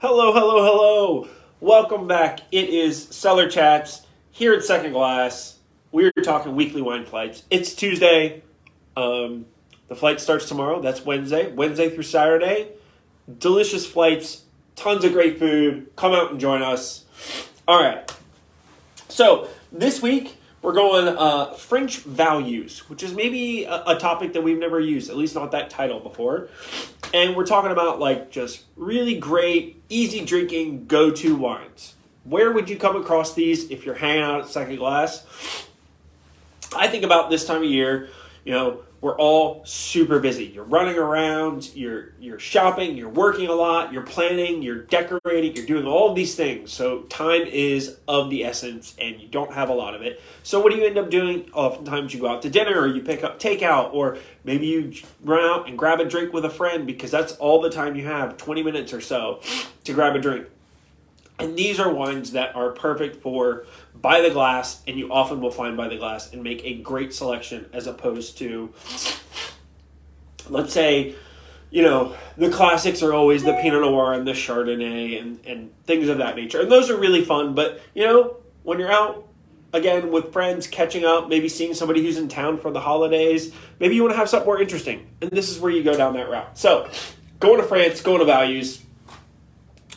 Hello, hello, hello. Welcome back. It is Cellar Chats here at Second Glass. We're talking weekly wine flights. It's Tuesday. The flight starts tomorrow. That's Wednesday through Saturday. Delicious flights, tons of great food. Come out and join us. All right. So this week we're going French values, which is maybe a topic that we've never used, at least not that title before. And we're talking about like just really great, easy drinking, go-to wines. Where would you come across these if you're hanging out at Second Glass? I think about this time of year, we're all super busy. You're running around, you're shopping, you're working a lot, you're planning, you're decorating, you're doing all of these things. So time is of the essence and you don't have a lot of it. So what do you end up doing? Oftentimes you go out to dinner or you pick up takeout, or maybe you run out and grab a drink with a friend because that's all the time you have, 20 minutes or so to grab a drink. And these are wines that are perfect for by the glass, and you often will find by the glass and make a great selection as opposed to, let's say, the classics are always the Pinot Noir and the Chardonnay and things of that nature. And those are really fun, but, when you're out, again, with friends, catching up, maybe seeing somebody who's in town for the holidays, maybe you want to have something more interesting. And this is where you go down that route. So, going to France, going to values,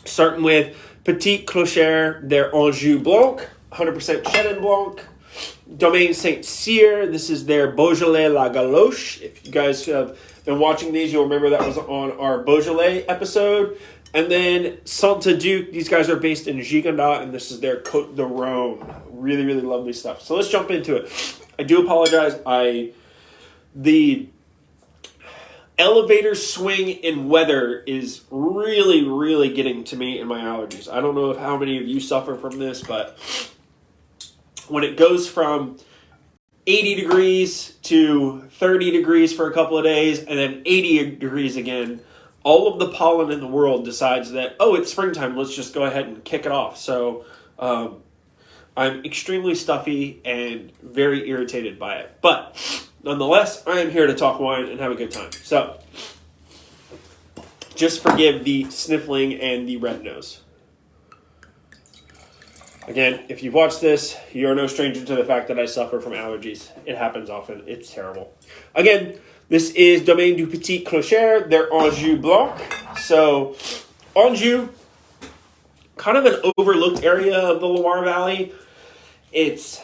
starting with Petit, Clocher, their Anjou Blanc, 100% Chenin Blanc. Domaine Saint-Cyr, this is their Beaujolais La Galoche. If you guys have been watching these, you'll remember that was on our Beaujolais episode. And then Saint-Cyr, these guys are based in Gigondas, and this is their Côtes de Rhône. Really, really lovely stuff. So let's jump into it. I do apologize. The elevator swing in weather is really, really getting to me in my allergies. I don't know how many of you suffer from this, but when it goes from 80 degrees to 30 degrees for a couple of days and then 80 degrees again, all of the pollen in the world decides that, it's springtime, let's just go ahead and kick it off. So I'm extremely stuffy and very irritated by it. But nonetheless, I am here to talk wine and have a good time. So, just forgive the sniffling and the red nose. Again, if you've watched this, you're no stranger to the fact that I suffer from allergies. It happens often. It's terrible. Again, this is Domaine du Petit Clocher, their Anjou Blanc. So, Anjou, kind of an overlooked area of the Loire Valley. It's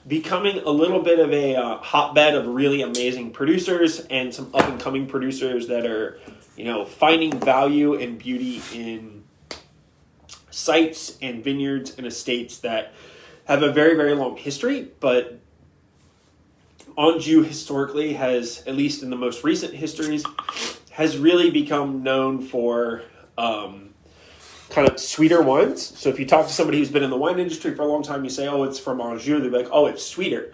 becoming a little bit of a hotbed of really amazing producers and some up-and-coming producers that are, finding value and beauty in sites and vineyards and estates that have a very, very long history. But Anjou historically has, at least in the most recent histories, has really become known for kind of sweeter wines. So if you talk to somebody who's been in the wine industry for a long time, you say, it's from Anjou. They'll be like, it's sweeter.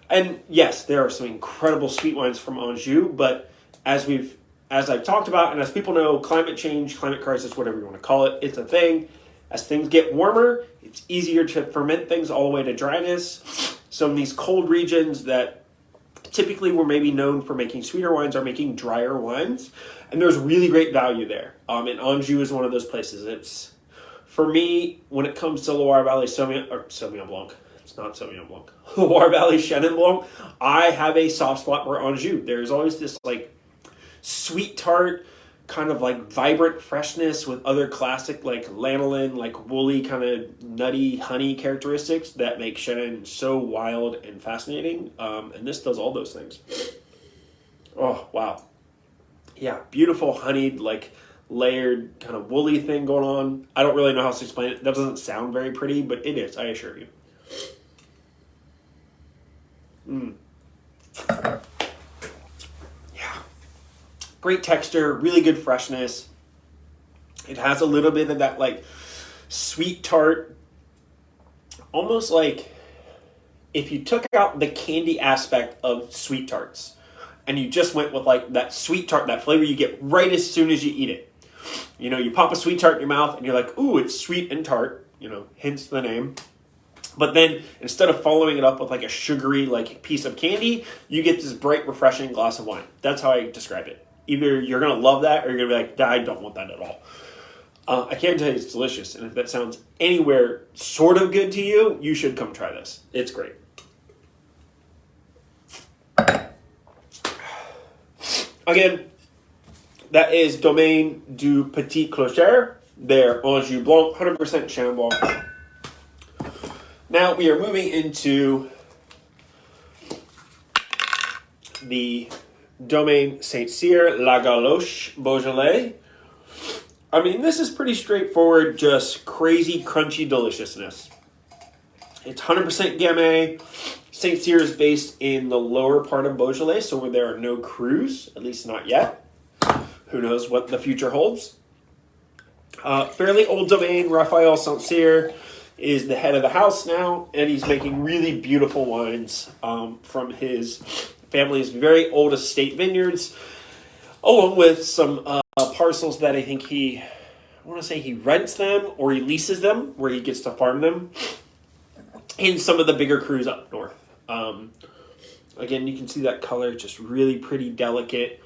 And yes, there are some incredible sweet wines from Anjou, but as I've talked about, and as people know, climate change, climate crisis, whatever you want to call it, it's a thing. As things get warmer, it's easier to ferment things all the way to dryness. So in these cold regions that typically were maybe known for making sweeter wines are making drier wines. And there's really great value there. And Anjou is one of those places. It's, for me, when it comes to Loire Valley Sauvignon Blanc, it's not Sauvignon Blanc, Loire Valley Chenin Blanc, I have a soft spot for Anjou. There's always this like sweet tart, kind of like vibrant freshness with other classic like lanolin, like woolly kind of nutty honey characteristics that make Chenin so wild and fascinating. And this does all those things. Oh, wow. Yeah, beautiful honeyed, like layered kind of woolly thing going on. I don't really know how else to explain it. That doesn't sound very pretty, but it is, I assure you. Yeah. Great texture, really good freshness. It has a little bit of that like sweet tart, almost like if you took out the candy aspect of sweet tarts and you just went with like that sweet tart, that flavor you get right as soon as you eat it. You pop a sweet tart in your mouth and you're like, ooh, it's sweet and tart, hence the name. But then instead of following it up with like a sugary like piece of candy, you get this bright, refreshing glass of wine. That's how I describe it. Either you're going to love that or you're going to be like, I don't want that at all. I can tell you it's delicious, and if that sounds anywhere sort of good to you, you should come try this. It's great. Again, that is Domaine du Petit Clocher. Their Anjou Blanc, 100% Chenin Blanc. Now we are moving into the Domaine Saint-Cyr La Galoche Beaujolais. I mean, this is pretty straightforward, just crazy, crunchy deliciousness. It's 100% Gamay. Saint-Cyr is based in the lower part of Beaujolais, so where there are no crus, at least not yet. Who knows what the future holds. Fairly old domain. Raphael Saint-Cyr is the head of the house now, and he's making really beautiful wines from his family's very old estate vineyards, along with some parcels that I think I want to say he rents them or he leases them, where he gets to farm them in some of the bigger crus up north. Again, you can see that color, just really pretty delicate.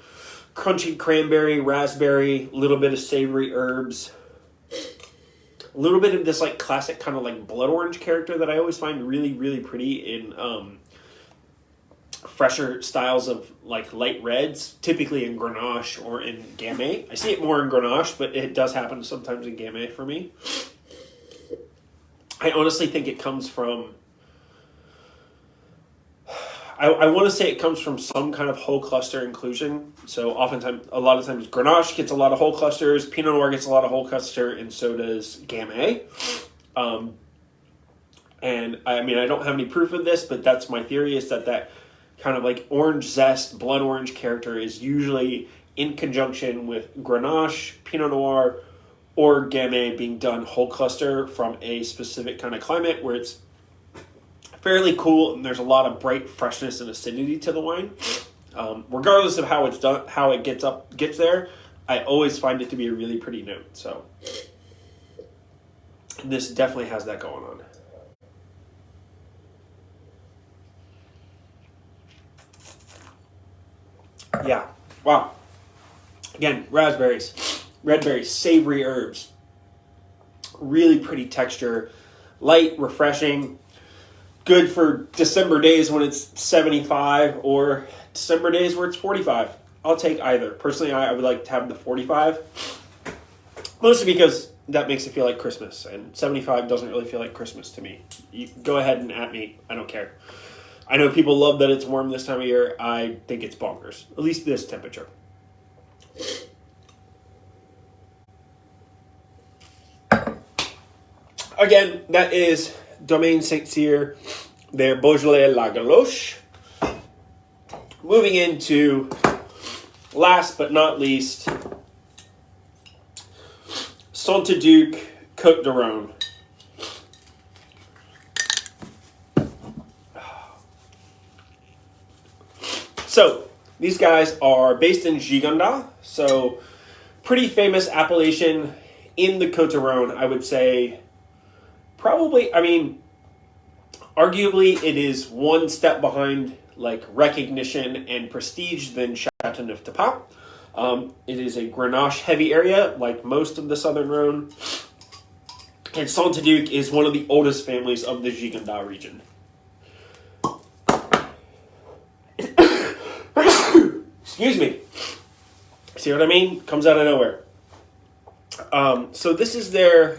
Crunchy cranberry, raspberry, a little bit of savory herbs. A little bit of this like classic kind of like blood orange character that I always find really, really pretty in fresher styles of like light reds, typically in Grenache or in Gamay. I see it more in Grenache, but it does happen sometimes in Gamay for me. I honestly think it comes from... I want to say it comes from some kind of whole cluster inclusion. So oftentimes, a lot of times, Grenache gets a lot of whole clusters, Pinot Noir gets a lot of whole cluster, and so does Gamay. And I mean, I don't have any proof of this, but that's my theory, is that kind of like orange zest, blood orange character is usually in conjunction with Grenache, Pinot Noir, or Gamay being done whole cluster from a specific kind of climate where it's fairly cool, and there's a lot of bright freshness and acidity to the wine. Regardless of how it's done, how it gets there, I always find it to be a really pretty note. So this definitely has that going on. Yeah, wow. Again, raspberries, red berries, savory herbs, really pretty texture, light, refreshing. Good for December days when it's 75 or December days where it's 45. I'll take either. Personally, I would like to have the 45. Mostly because that makes it feel like Christmas. And 75 doesn't really feel like Christmas to me. You go ahead and at me. I don't care. I know people love that it's warm this time of year. I think it's bonkers. At least this temperature. Again, that is Domaine Saint-Cyr, their Beaujolais La Galoche. Moving into, last but not least, Saint-Cyr Côtes de Rhône. So, these guys are based in Gigondas, so pretty famous appellation in the Côtes de Rhône, I would say. Probably, I mean, arguably it is one step behind like recognition and prestige than Châteauneuf-du-Pape. It is a Grenache heavy area like most of the Southern Rhône. And Saint-Cyr is one of the oldest families of the Gigondas region. Excuse me. See what I mean? Comes out of nowhere. So this is their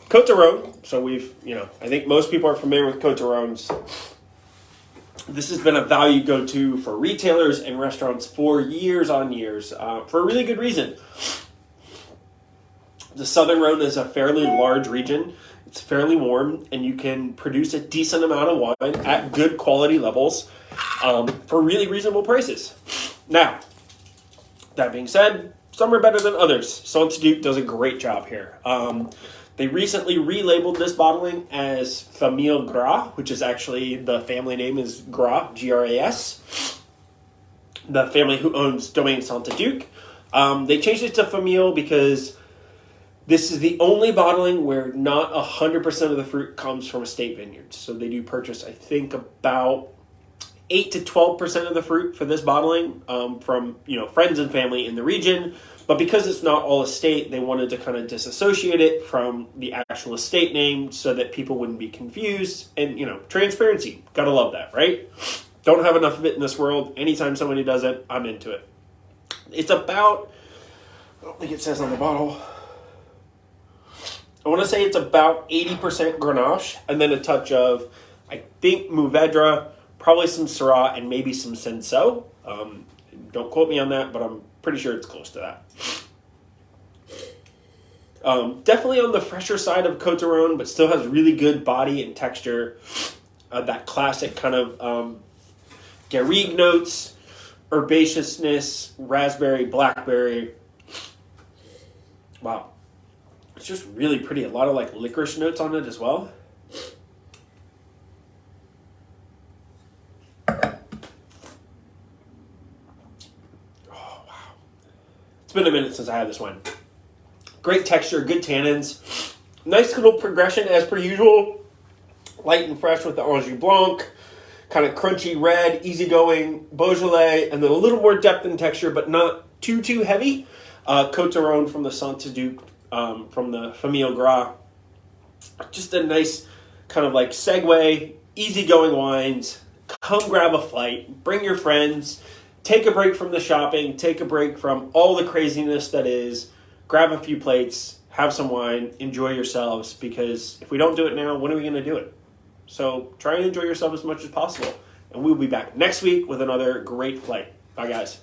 Côtes de Rhône. So I think most people are familiar with Côtes de Rhônes. This has been a value go-to for retailers and restaurants for years on years, for a really good reason. The Southern Rhône is a fairly large region. It's fairly warm, and you can produce a decent amount of wine at good quality levels for really reasonable prices. Now, that being said, some are better than others. Saint-Cyr does a great job here. They recently relabeled this bottling as Famille Gras, which is actually, the family name is Gras, G-R-A-S. The family who owns Domaine Saint-Cyr. They changed it to Famille because this is the only bottling where not 100% of the fruit comes from estate vineyards. So they do purchase, I think, about 8 to 12% of the fruit for this bottling from friends and family in the region. But because it's not all estate, they wanted to kind of disassociate it from the actual estate name so that people wouldn't be confused. And, transparency. Gotta love that, right? Don't have enough of it in this world. Anytime somebody does it, I'm into it. It's about, I don't think it says on the bottle. I want to say it's about 80% Grenache and then a touch of, I think, Mourvedre, probably some Syrah, and maybe some Cinsault. Don't quote me on that, but I'm pretty sure it's close to that. Definitely on the fresher side of Côtes de Rhône, but still has really good body and texture. That classic kind of garrigue notes, herbaceousness, raspberry, blackberry. Wow. It's just really pretty. A lot of like licorice notes on it as well. Been a minute since I had this wine. Great texture, good tannins, nice little progression as per usual. Light and fresh with the Anjou Blanc, kind of crunchy red, easygoing Beaujolais, and then a little more depth and texture, but not too heavy. Côtes de Rhône from the Saint-Cyr, from the Famille Gras. Just a nice kind of like segue, easygoing wines. Come grab a flight, bring your friends. Take a break from the shopping, take a break from all the craziness that is, grab a few plates, have some wine, enjoy yourselves, because if we don't do it now, when are we going to do it? So try and enjoy yourself as much as possible. And we'll be back next week with another great flight. Bye, guys.